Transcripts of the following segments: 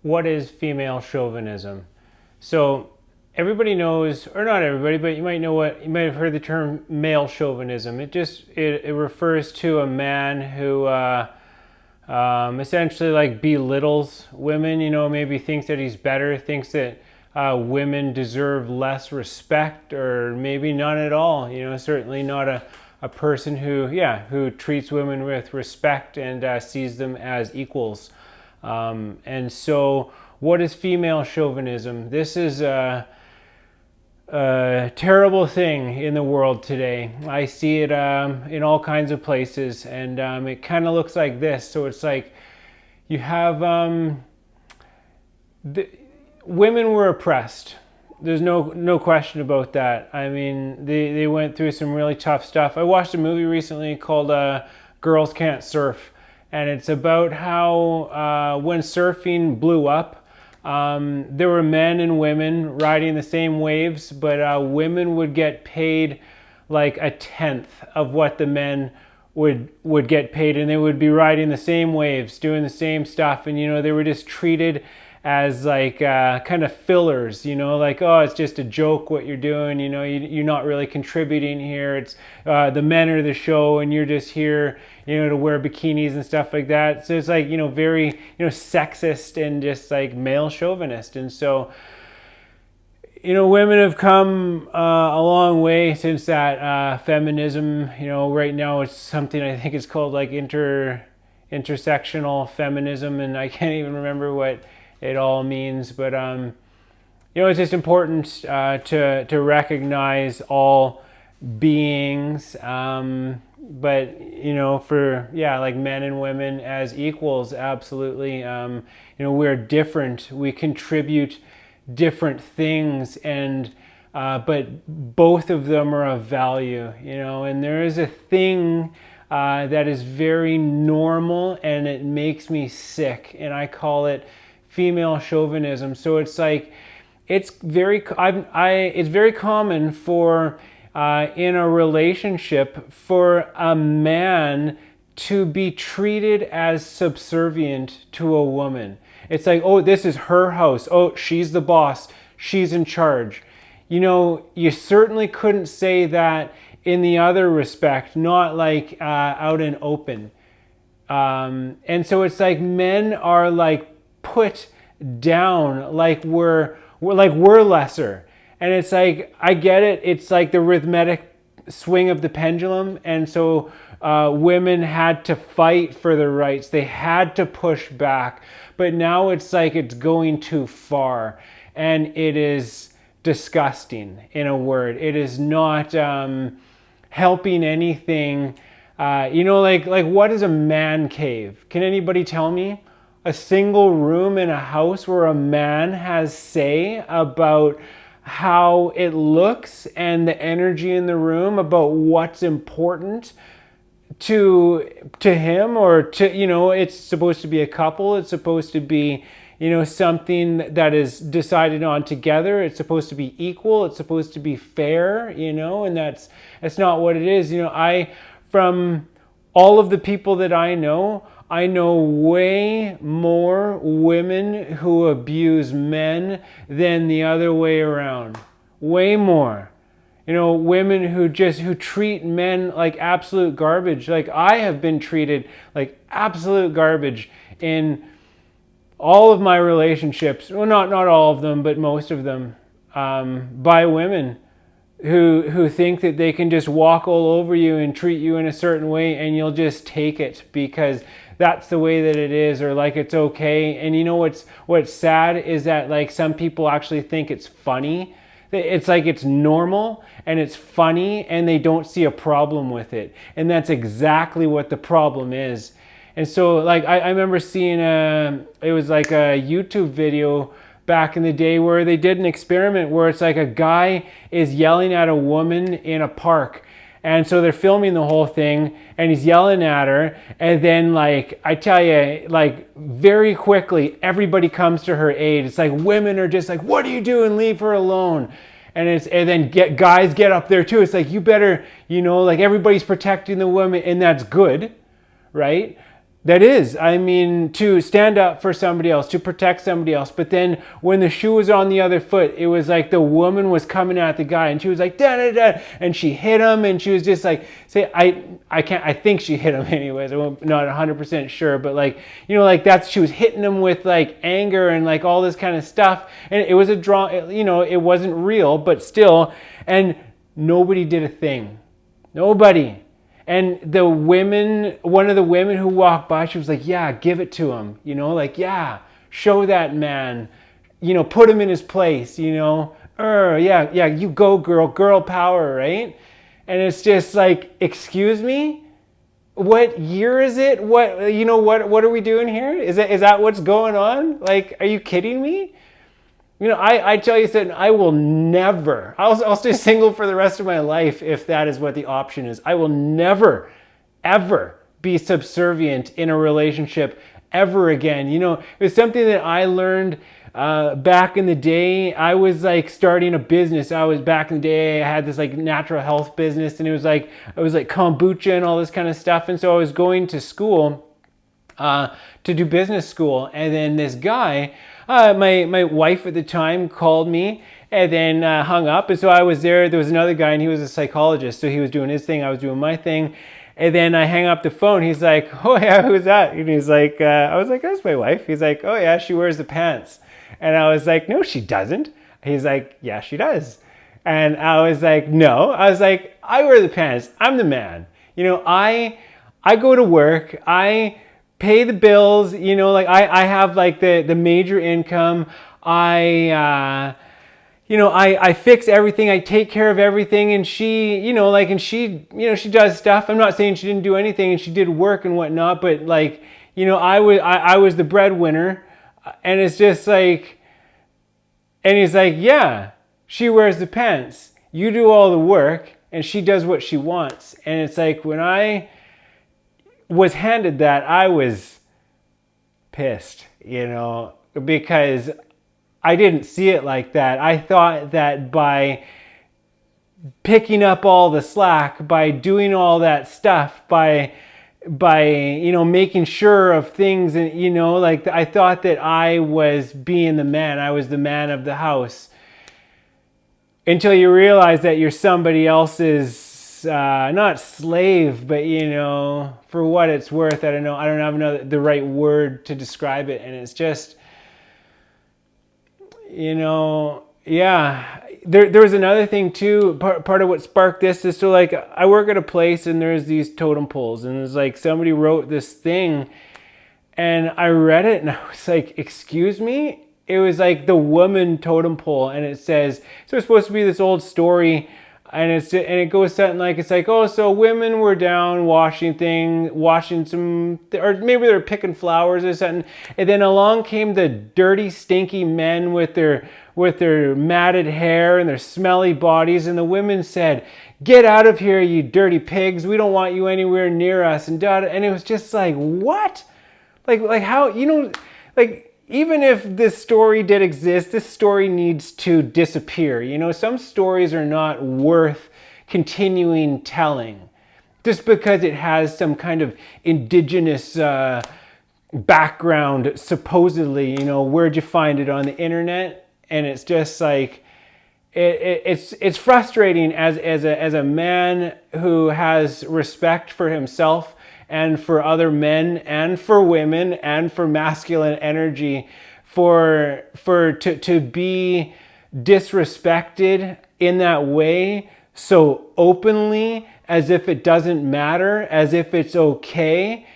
What is female chauvinism? So everybody knows, or not everybody, but you might know you might have heard the term male chauvinism. It refers to a man who essentially like belittles women. Maybe thinks that he's better, thinks that women deserve less respect, or maybe none at all. Certainly not a person who treats women with respect and sees them as equals. And so, what is female chauvinism? This is a terrible thing in the world today. I see it in all kinds of places, and it kind of looks like this. So it's like you have women were oppressed. There's no question about that. I mean, they went through some really tough stuff. I watched a movie recently called Girls Can't Surf, and it's about how when surfing blew up, there were men and women riding the same waves, but women would get paid like a tenth of what the men would get paid, and they would be riding the same waves, doing the same stuff, and they were just treated as like kind of fillers, like, oh, it's just a joke what you're doing, you're not really contributing here. It's the men are the show, and you're just here, to wear bikinis and stuff like that. So it's like, very, sexist and just like male chauvinist. And so, women have come a long way since that. Feminism, right now it's something I think it's called like intersectional feminism, and I can't even remember what it all means, but it's just important to recognize all beings, but for like men and women as equals, absolutely. We're different, we contribute different things, and but both of them are of value, and there is a thing that is very normal, and it makes me sick, and I call it female chauvinism. So it's like it's very common for in a relationship for a man to be treated as subservient to a woman. It's like, oh, this is her house. Oh, she's the boss. She's in charge. You certainly couldn't say that in the other respect, not like out in open. And so it's like men are like put down, like we're lesser. And it's like, I get it, it's like the arithmetic swing of the pendulum, and so women had to fight for their rights, they had to push back, but now it's like it's going too far, and it is disgusting. In a word, it is not helping anything. Like what is a man cave? Can anybody tell me? A single room in a house where a man has say about how it looks and the energy in the room, about what's important to him, or to, it's supposed to be a couple, it's supposed to be, something that is decided on together, it's supposed to be equal, it's supposed to be fair, and that's not what it is. From all of the people that I know way more women who abuse men than the other way around. Way more. Women who treat men like absolute garbage. Like I have been treated like absolute garbage in all of my relationships. Well, not all of them, but most of them, by women who think that they can just walk all over you and treat you in a certain way, and you'll just take it because that's the way that it is, or like it's okay. And what's sad is that like some people actually think it's funny. It's like it's normal and it's funny, and they don't see a problem with it. And that's exactly what the problem is. And so like I remember seeing it was like a YouTube video back in the day where they did an experiment where it's like a guy is yelling at a woman in a park, and so they're filming the whole thing, and he's yelling at her, and then like I tell you, like very quickly everybody comes to her aid. It's like women are just like, what are you doing, leave her alone. And then guys get up there too. It's like, you better, like everybody's protecting the woman, and that's good, right? That is, I mean, to stand up for somebody else, to protect somebody else. But then when the shoe was on the other foot, it was like the woman was coming at the guy and she was like, da da da, and she hit him and she was just like, I think she hit him anyways. I'm not 100% sure, but like, she was hitting him with like anger and like all this kind of stuff. And it was a draw, it wasn't real, but still, and nobody did a thing. Nobody. And one of the women who walked by, she was like, yeah, give it to him. Yeah, show that man, put him in his place, yeah, you go girl power, right? And it's just like, excuse me? What year is it? What are we doing here? Is that what's going on? Like, are you kidding me? I tell you something, I'll stay single for the rest of my life if that is what the option is. I will never, ever be subservient in a relationship ever again. It was something that I learned back in the day. I was like starting a business. Back in the day, I had this like natural health business, and it was like kombucha and all this kind of stuff. And so I was going to school to do business school. And then this guy, my wife at the time, called me and then hung up. And so I was there. There was another guy, and he was a psychologist. So he was doing his thing. I was doing my thing. And then I hang up the phone. He's like, oh yeah, who's that? And he's like, I was like, that's my wife. He's like, oh yeah, she wears the pants. And I was like, no, she doesn't. He's like, yeah, she does. And I was like, no. I was like, I wear the pants. I'm the man. I go to work. I pay the bills, I have like the major income. I fix everything. I take care of everything. And she, she does stuff. I'm not saying she didn't do anything, and she did work and whatnot, but like, I was the breadwinner. And it's just like, and he's like, yeah, she wears the pants. You do all the work and she does what she wants. And it's like, when I was handed that, I was pissed, because I didn't see it like that. I thought that by picking up all the slack, by doing all that stuff, by making sure of things, and I thought that I was being the man. I was the man of the house, until you realize that you're somebody else's not slave, but for what it's worth. I don't have the right word to describe it. And it's just, yeah. There was another thing too. Part of what sparked this is, so like, I work at a place and there's these totem poles, and it's like somebody wrote this thing, and I read it and I was like, excuse me? It was like the woman totem pole, and it says, so it's supposed to be this old story. And it goes something like, it's like, oh, so women were down washing some, or maybe they're picking flowers or something. And then along came the dirty, stinky men with their matted hair and their smelly bodies. And the women said, get out of here, you dirty pigs. We don't want you anywhere near us. And it was just like, what? Like how, even if this story did exist, this story needs to disappear. Some stories are not worth continuing telling just because it has some kind of indigenous background, supposedly. Where'd you find it? On the internet? And it's just like, it's frustrating as a man who has respect for himself and for other men and for women and for masculine energy, to be disrespected in that way so openly, as if it doesn't matter, as if it's okay.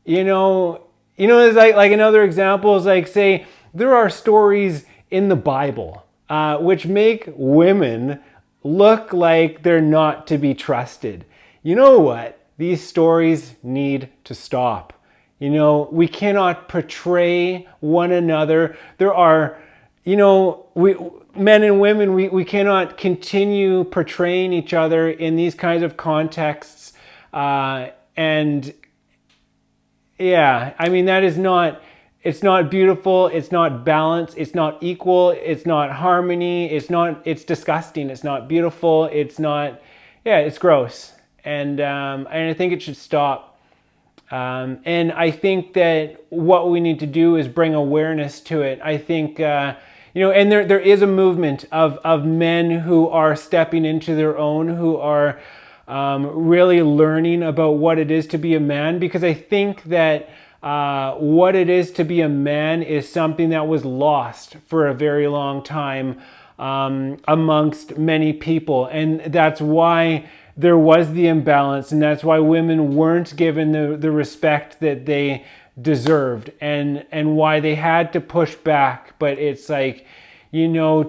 There's like another example is like, say there are stories in the Bible which make women look like they're not to be trusted. You know what? These stories need to stop. We cannot portray one another. There are, men and women, we cannot continue portraying each other in these kinds of contexts. And yeah, that is not, it's not beautiful. It's not balanced. It's not equal. It's not harmony. It's disgusting. It's not beautiful. It's gross. And I think it should stop. And I think that what we need to do is bring awareness to it. I think, and there is a movement of men who are stepping into their own, who are really learning about what it is to be a man, because I think that what it is to be a man is something that was lost for a very long time amongst many people. And that's why there was the imbalance, and that's why women weren't given the respect that they deserved, and why they had to push back. But it's like,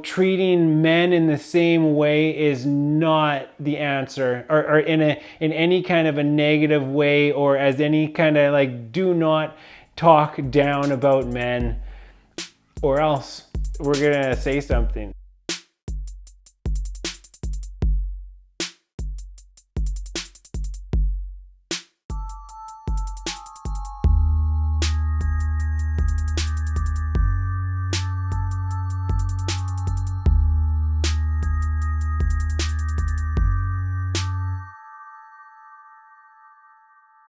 treating men in the same way is not the answer, or in any kind of a negative way, or as any kind of like, do not talk down about men, or else we're gonna say something.